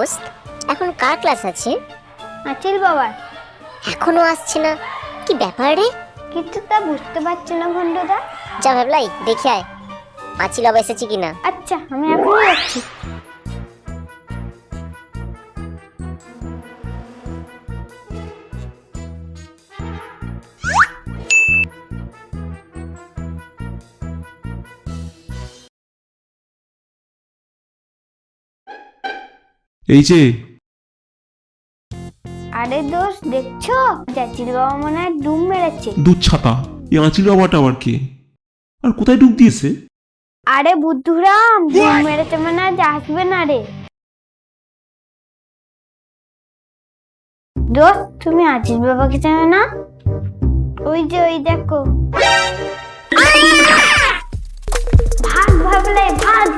দোস্ত, এখন কার ক্লাস আছে? আচিল বাবার। এখনো আসছে না, কি ব্যাপার রে? কিন্তু তা বুঝতে পারছি না ভন্ডুদা। যা ভাবলাই দেখে আয়, আচিল বাবা এসেছে কিনা। আচ্ছা, আমি এখনই যাচ্ছি। এই যে আরে দোস্ত, দেখছো চাচির বাবা মনে হয় ডুব মেরেছে। দুধ ছাতা, এই আঁচিল বাবাটা আবার কে? আর কোথায় ডুব দিয়েছে? আরে বুদ্ধুরাম, ডুব মেরেছে মানে আজ আসবে না রে। দোস্ত, তুমি আচিল বাবাকে চেনো না? ওই যে ওই দেখো। ভাগ ভাবলে ভাগ।